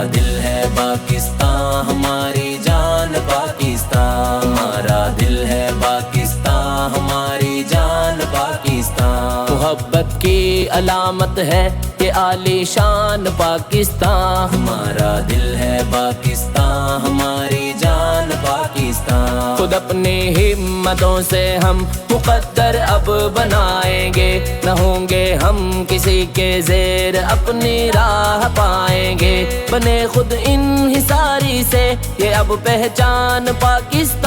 दिल है पाकिस्तान, हमारी जान पाकिस्तान। हमारा दिल है पाकिस्तान, हमारी जान पाकिस्तान। मोहब्बत की अलामत है ये आलीशान पाकिस्तान। हमारा दिल है पाकिस्तान, हमारी जान पाकिस्तान। खुद अपनी हिम्मतों से हम मुकद्दर अब बनाएंगे, न होंगे हम किसी के ज़ेर, अपनी राह पाएंगे। बने खुद इन्हिसारी से ये अब पहचान पाकिस्तान।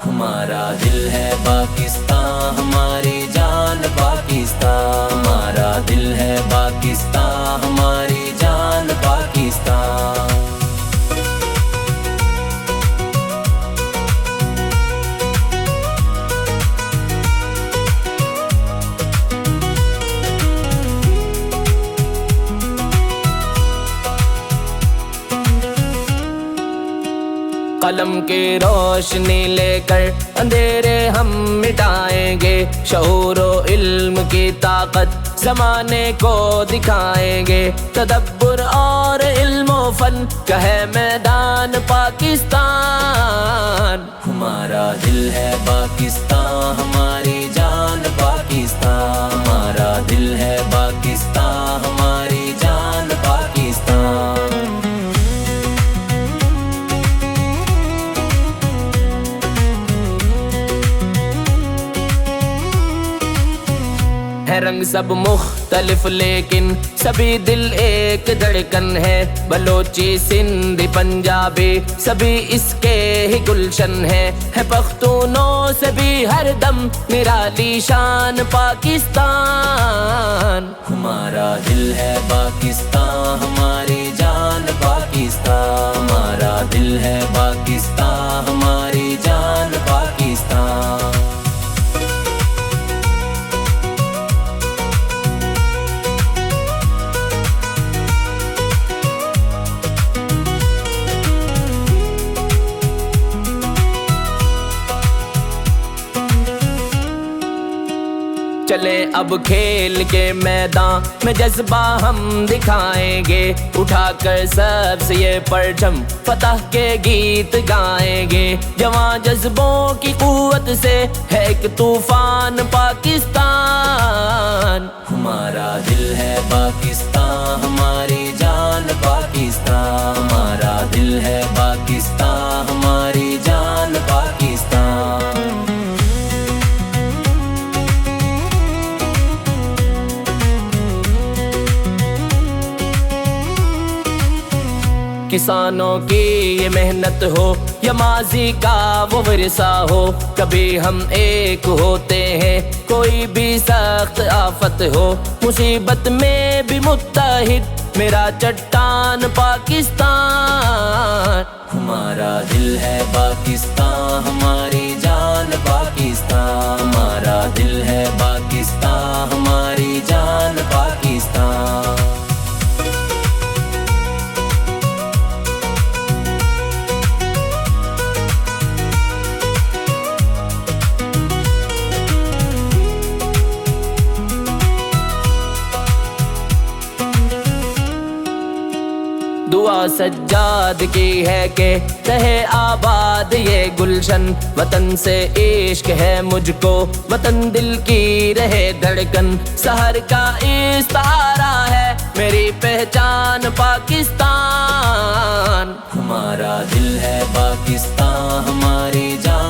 हमारा दिल है पाकिस्तान, हमारी जान पाकिस्तान। हमारा दिल है पाकिस्तान, हमारी जान पाकिस्तान। कलम की रोशनी लेकर अंधेरे हम मिटाएंगे, शऊर व इल्म की ताकत ज़माने को दिखाएंगे। तदब्बुर और इल्म व फन का है मैदान पाकिस्तान। हमारा दिल है पाकिस्तान, हमारी जान पाकिस्तान। हमारा दिल है पाकिस्तान, हमारी जान पाकिस्तान। है रंग सब मुख्तलिफ लेकिन सभी दिल एक धड़कन है। बलोची सिंधी पंजाबी सभी इसके ही गुलशन है पख्तूनों से भी हर दम निराली शान पाकिस्तान। हमारा दिल है पाकिस्तान, हमारी जान पाकिस्तान। हमारा दिल है पाकिस्तान, हमारी जान पाकिस्तान। चले अब खेल के मैदान में जज्बा हम दिखाएंगे, उठाकर सबसे ये परचम फतह के गीत गाएंगे। जवां जज्बों की कुव्वत से है एक तूफान पाकिस्तान। हमारा दिल है पाकिस्तान, हमारी जान पाकिस्तान। हमारा दिल है पाकिस्तान, हमारी जान पाकिस्तान। किसानों की ये मेहनत हो या माजी का वो विरसा हो, कभी हम एक होते हैं कोई भी सख्त आफत हो। मुसीबत में भी मुत्तहिद मेरा चट्टान पाकिस्तान। हमारा दिल है पाकिस्तान, हमारी जान पाकिस्तान। हमारा दिल है पाकिस्तान, हमारी जान पाकिस्तान। दुआ सज्जाद की है कि रहे आबाद ये गुलशन। वतन से इश्क है मुझको, वतन दिल की रहे धड़कन। सहर का इस्तारा है मेरी पहचान पाकिस्तान। हमारा दिल है पाकिस्तान, हमारी जान